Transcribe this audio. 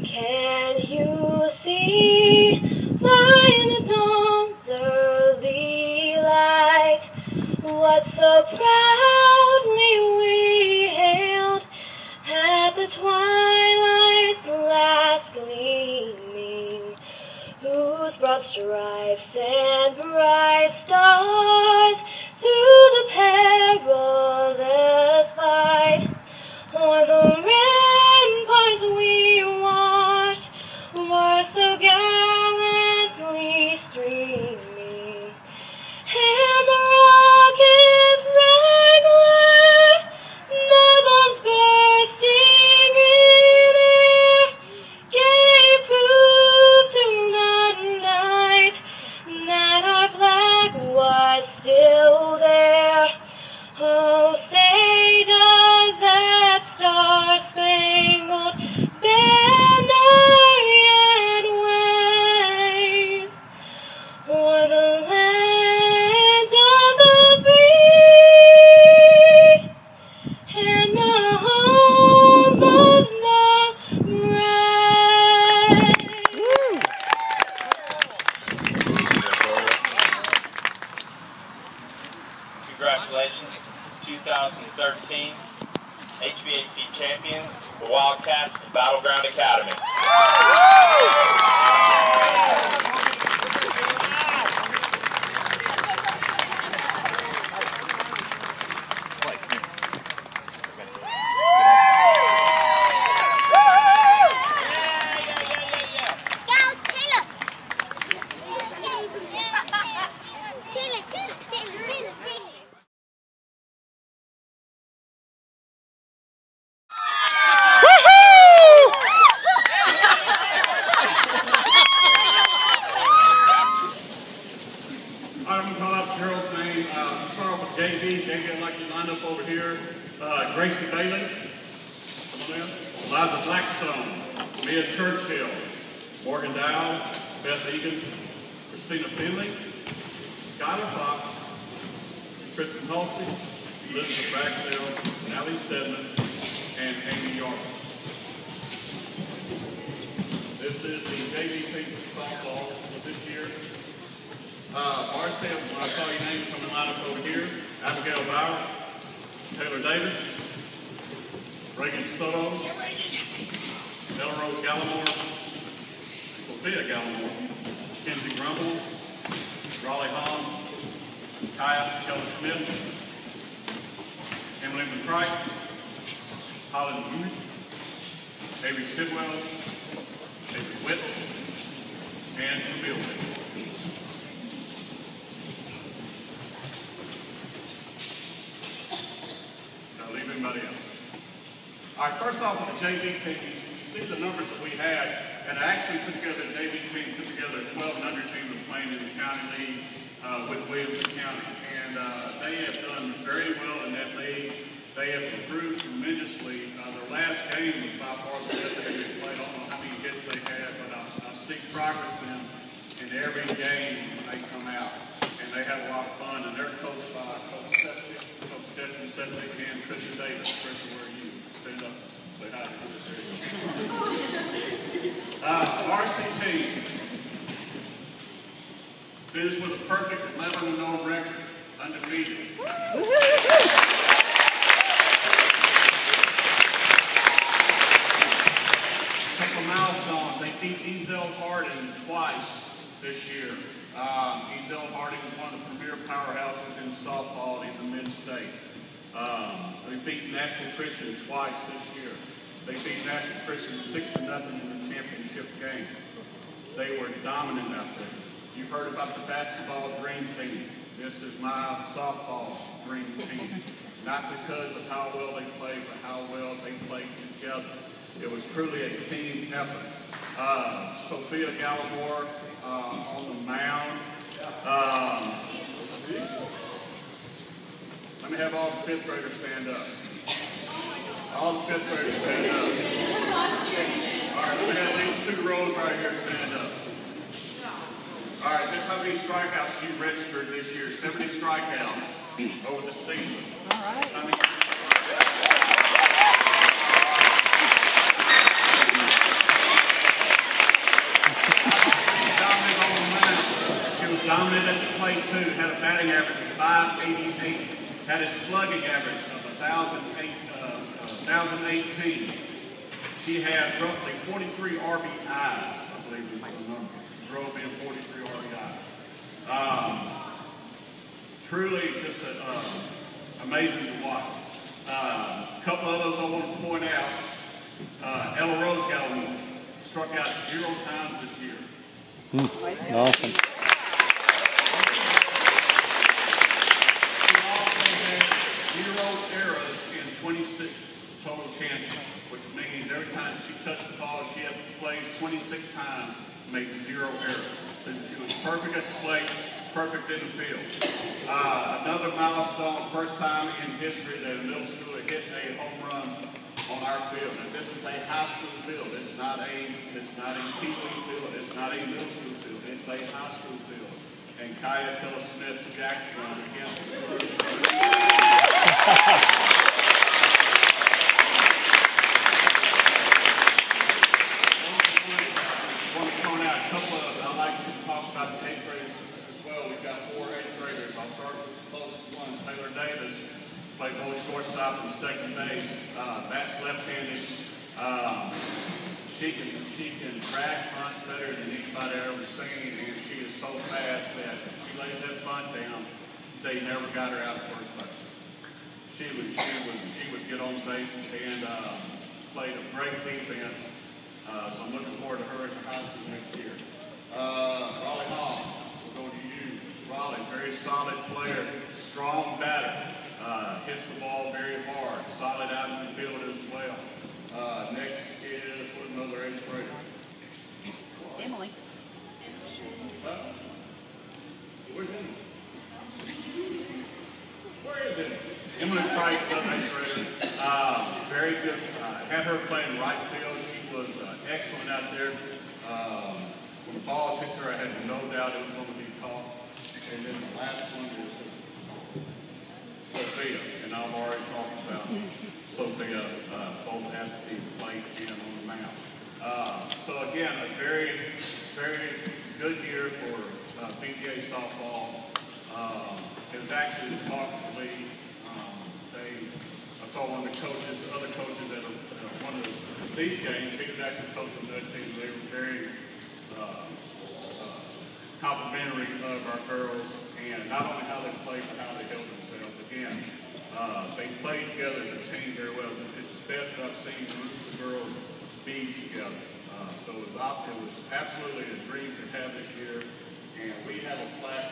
Can you see by the dawn's early light what so proudly we hailed at the twilight's last gleaming, whose broad stripes and bright stars through the perilous fight o'er the ramparts we watched were so gallantly streaming, and the rockets' regular bombs bursting in air gave proof through the night that our flag was still there. Oh, say does that star-spangled banner yet wave o'er the land of the free and the home of the brave? Congratulations, 2013 HVAC Champions, the Wildcats of Battleground Academy. JV, I'd like to line up over here. Gracie Bailey, Eliza Blackstone, Mia Churchill, Morgan Dow, Beth Egan, Christina Finley, Skylar Fox, Kristen Halsey, Elizabeth Baxdale, Allie Stedman, and Amy York. This is the JV team for softball for this year. Varsity, when I saw your name coming line up over here, Abigail Bauer, Taylor Davis, Reagan Soto, Ella Rose Gallimore, Sophia Gallimore, Kenzie Grumbles, Raleigh Hahn, Kaya Keller Smith, Emily McCright, Holland Booth, Avery Tidwell, Avery Whittle, and Camille Whittle. Anybody else? All right, first off, with the JV team, you see the numbers that we had, and I actually put together a JV team, put together a 1200 team was playing in the county league with Williamson County, and they have done very well in that league. They have improved tremendously. Their last game was by far the best they ever played. I don't know how many hits they had, but I see progress in every game when they come out, and they have a lot of fun, and they're coached by Coach Stephanie, and Christian Davis. Christian, where are you? Stand up. Say hi to Chris. Varsity team finished with a perfect 11-0 record, undefeated. Couple milestones. They beat Ezel Harding twice this year. Ezel Harding is one of the premier powerhouses in softball in the mid-state. They beat National Christian twice this year. They beat National Christian 6-0 in the championship game. They were dominant out there. You've heard about the basketball dream team. This is my softball dream team. Not because of how well they played, but how well they played together. It was truly a team effort. Sophia Gallimore on the mound. Let me have all the fifth graders stand up. All the fifth graders stand up. All right, let me have these two rows right here stand up. All right, this is how many strikeouts she registered this year. 70 strikeouts over the season. All right. .588, had a slugging average of 1,018. She had roughly 43 RBIs, I believe is the number. She drove in 43 RBIs. Truly just amazing to watch. A couple of those I want to point out. Ella Rose Gallimore struck out 0 times this year. Awesome. She also had 0 errors in 26 total chances, which means every time she touched the ball, she had to play 26 times, made 0 errors. Since she was perfect at the plate, perfect in the field. Another milestone, first time in history that a middle schooler hit a home run on our field. And this is a high school field. It's not a Pee-wee field. It's not a middle school field. It's a high school field. And Kaya Phillips-Smith jacked one against the first. I want to point out a couple of, I like to talk about the 8th graders as well. We've got 4 8th graders. I'll start with the closest one, Taylor Davis. Played both shortstop and second base. Bats left-handed. She can drag bunt better than anybody I've ever seen, and she is so fast that she lays that bunt down. They never got her out of first base. She would get on base and played a great defense. So I'm looking forward to her at the high school next year. Raleigh Hall, we'll go to you. Raleigh, very solid player, strong batter. Hits the ball very hard, solid out in the field as well. Next is another 8th grader. Emily. Where's Emily? Where is Emily? Emily Price, 8th grader. Very good. Had her playing right field. She was excellent out there. When the ball hit her, I had no doubt it was going to be caught. And then the last one is Sophia, and I've already talked about Sophia both at the plate and on the mound. So again, a very, very good year for BGA softball. It was actually the talk of the league. I saw one of the coaches, other coaches at one of these games. He was actually coaching that team. They were very complimentary of our girls, and not only how they played, but how they held themselves. Again, they played together as a team very well. It's the best I've seen groups of girls be together. So it was absolutely a dream to have this year, and we have a plaque